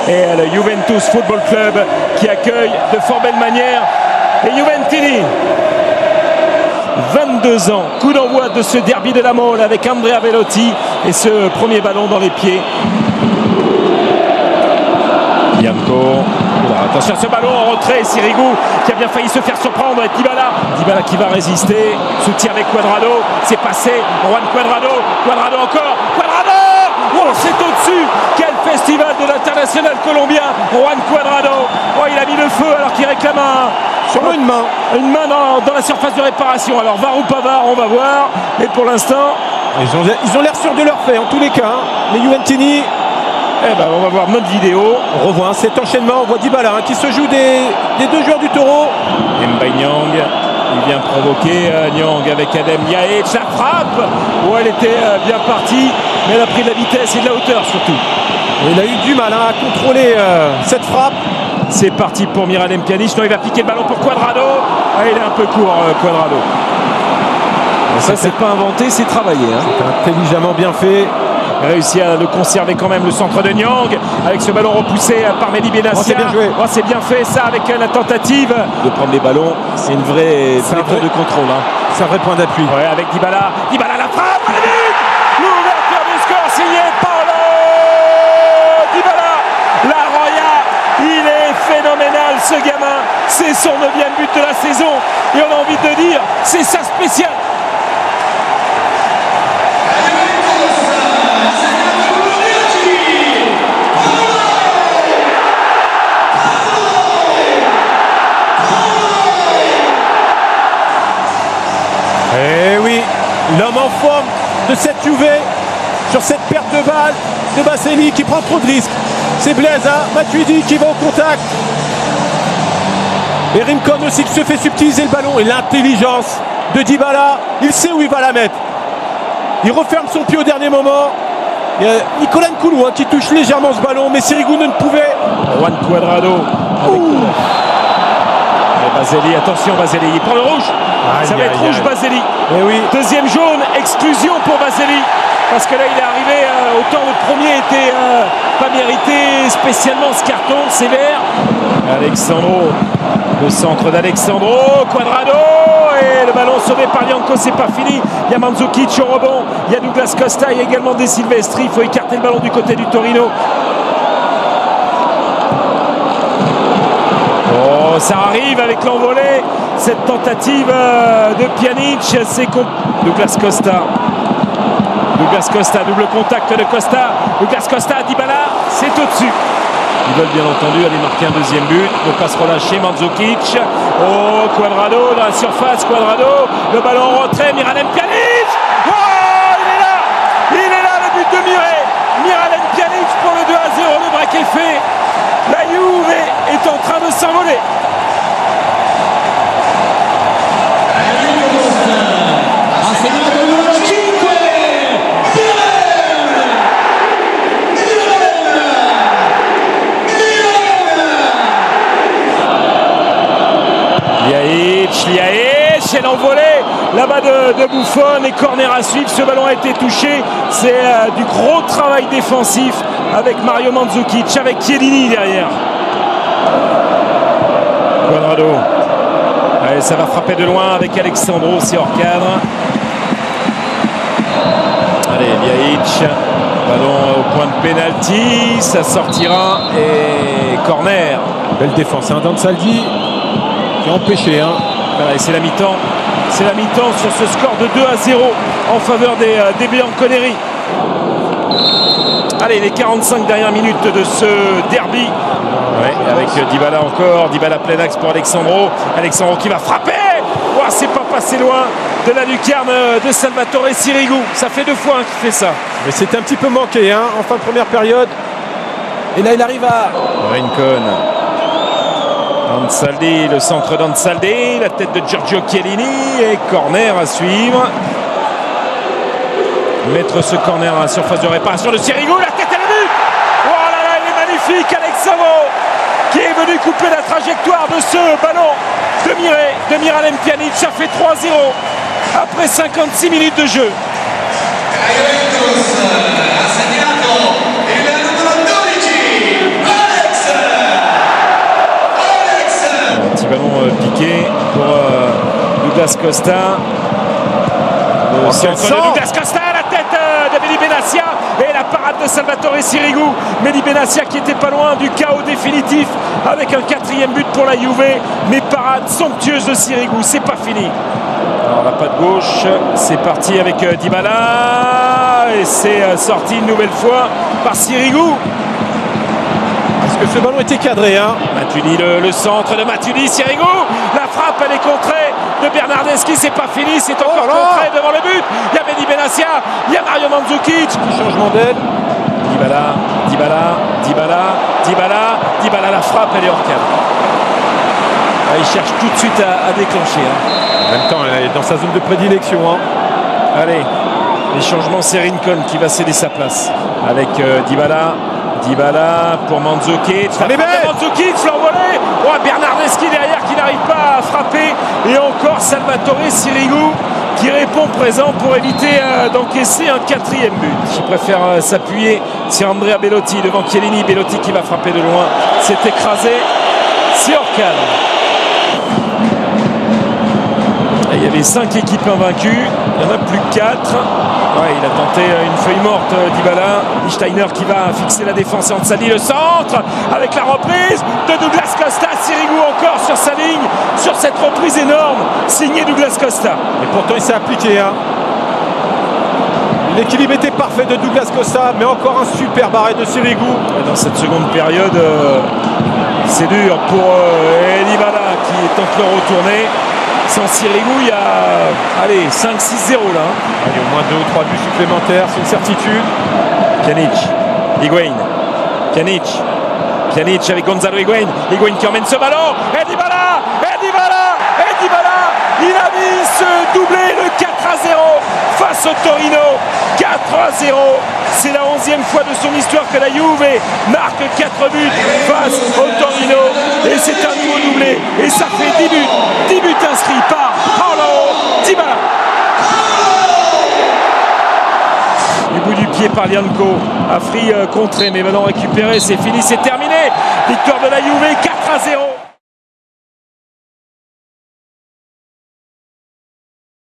et le Juventus Football Club qui accueille de fort belle manière les Juventini. 22 ans, coup d'envoi de ce derby de la Mole avec Andrea Belotti et ce premier ballon dans les pieds. Bianco, attention à ce ballon en retrait, Sirigu qui a bien failli se faire surprendre, et Dybala qui va résister, soutien avec Cuadrado, c'est passé, Juan Cuadrado encore, oh, c'est au-dessus, quel festival de l'international colombien, Juan Cuadrado, oh, il a mis le feu alors qu'il réclame une main dans la surface de réparation. Alors VAR ou pas VAR, on va voir, mais pour l'instant ils ont l'air sûrs de leur fait en tous les cas, les Juventini. On va voir notre vidéo. On revoit cet enchaînement, on voit Dybala qui se joue des deux joueurs du Taureau. Mbaye Niang, il vient provoquer Niang avec Adem Yaïch, la frappe. Oh, elle était bien partie, mais elle a pris de la vitesse et de la hauteur surtout. Il a eu du mal à contrôler cette frappe. C'est parti pour Miralem Pjanic. Non, il va piquer le ballon pour Cuadrado. Ah, il est un peu court, Cuadrado. Ça, c'est pas inventé, c'est travaillé. C'est intelligemment bien fait. Réussi à le conserver quand même, le centre de Niang avec ce ballon repoussé par Mehdi Benassia. Oh, c'est bien fait ça avec la tentative de prendre les ballons. C'est une vraie tour de contrôle. C'est un vrai point d'appui. Ouais, avec Dybala la frappe, à la but, l'ouverture du score signée Paulo Dybala. La Roya, il est phénoménal ce gamin. C'est son 9e but de la saison et on a envie de dire c'est sa spéciale. Eh oui, l'homme en forme de cette Juve sur cette perte de balle de Baselli qui prend trop de risques. C'est Blaise, Matuidi qui va au contact. Et Rincon aussi qui se fait subtiliser le ballon. Et l'intelligence de Dybala, il sait où il va la mettre. Il referme son pied au dernier moment. Il y a Nicolas Nkoulou qui touche légèrement ce ballon, mais Sirigu ne pouvait. Juan Cuadrado. Baselli, attention Baselli, il prend le rouge. Ça va être rouge Baselli. Oui. Deuxième jaune, exclusion pour Baselli. Parce que là il est arrivé, autant le premier était pas mérité spécialement ce carton sévère. Alexandro, le centre d'Alexandro, Cuadrado, et le ballon sauvé par Bianco, c'est pas fini. Il y a Mandzukic au rebond, il y a Douglas Costa, il y a également De Silvestri, il faut écarter le ballon du côté du Torino. Oh, ça arrive avec l'envolée, cette tentative de Pjanic, c'est Douglas Costa, double contact de Costa, Douglas Costa, Dybala, c'est au-dessus. Ils veulent bien entendu aller marquer un deuxième but, ne pas se relâcher, Mandzukic, oh Cuadrado dans la surface, le ballon en retrait, Miralem Pjanic, oh il est là le but de Miralem Pjanic pour le 2-0, le break est fait, la Juve est en train de s'envoler. Liaïch, elle envolée là-bas de Buffon et corner à suivre. Ce ballon a été touché. C'est du gros travail défensif avec Mario Mandzukic, avec Chiellini derrière. Cuadrado. Allez, ça va frapper de loin avec Alexandro, c'est hors cadre. Allez, Liaïch. Ballon au point de pénalty. Ça sortira et corner. Belle défense, Dansaldi qui a empêché. Voilà, et c'est la mi-temps. C'est la mi-temps sur ce score de 2-0 en faveur des Bianconeri. Allez, les 45 dernières minutes de ce derby. Ouais, avec Dybala encore. Dybala plein axe pour Alexandro. Alexandro qui va frapper. Oh, c'est pas passé loin de la lucarne de Salvatore Sirigu. Ça fait 2 fois qu'il fait ça. Mais c'était un petit peu manqué en fin de première période. Et là, il arrive à... Rincon. Ansaldi, le centre d'Ansaldi, la tête de Giorgio Chiellini et corner à suivre. Mettre ce corner à la surface de réparation de Sirigu, la tête et le but. Oh là là, il est magnifique Alexandro qui est venu couper la trajectoire de ce ballon de Miralem Pjanic. Ça fait 3-0 après 56 minutes de jeu. Douglas Costa. Le centre de Douglas Costa, la tête de Mehdi Benassia et la parade de Salvatore Sirigu. Mehdi Benassia qui était pas loin du chaos définitif avec un 4e but pour la Juve, mais parade somptueuse de Sirigu, c'est pas fini. Alors la patte gauche, c'est parti avec Dybala et c'est sorti une nouvelle fois par Sirigu. Est-ce que ce ballon était cadré hein? Matuidi, le centre de Matuidi, Sirigu, la frappe elle est contrée de Bernardeschi, c'est pas fini, c'est encore contré devant le but. Il y a Mehdi Benassia, il y a Mario Mandzukic. Changement d'aile. Dybala, la frappe elle est hors cadre. Ah, il cherche tout de suite à déclencher. En même temps, elle est dans sa zone de prédilection. Allez, les changements, c'est Rincon qui va céder sa place avec Dybala pour Mandzukic. Mandzukic, l'envolée. Bernardeschi derrière qui n'arrive pas à frapper. Et encore Salvatore Sirigu qui répond présent pour éviter d'encaisser un 4e but. Je préfère s'appuyer sur Andrea Belotti devant Chiellini. Belotti qui va frapper de loin. C'est écrasé. C'est hors cadre. Il y avait 5 équipes invaincues, il n'y en a plus que 4. Ouais, il a tenté une feuille morte, Dybala. Steiner qui va fixer la défense et Ansali le centre avec la reprise de Douglas Costa. Sirigu encore sur sa ligne, sur cette reprise énorme, signé Douglas Costa. Et pourtant il s'est appliqué. L'équilibre était parfait de Douglas Costa, mais encore un super arrêt de Sirigu. Dans cette seconde période, c'est dur pour Dybala qui tente le retourner. Sans Sirigu, il y a 5-6-0 là. Il y a au moins 2 ou 3 buts supplémentaires, c'est une certitude. Pjanic, Higuain, Pjanic avec Gonzalo Higuain qui emmène ce ballon. Et Dybala, il a mis ce doublé, le 4-0 face au Torino. 4-0, c'est la 11e fois de son histoire que la Juve marque 4 buts face au Torino. Et c'est un nouveau doublé. Et ça fait 10 buts inscrits par Paulo Dybala. Du bout du pied par Lianco. Afri contré, mais ballon récupéré, c'est fini, c'est terminé. Victoire de la Juve, 4-0.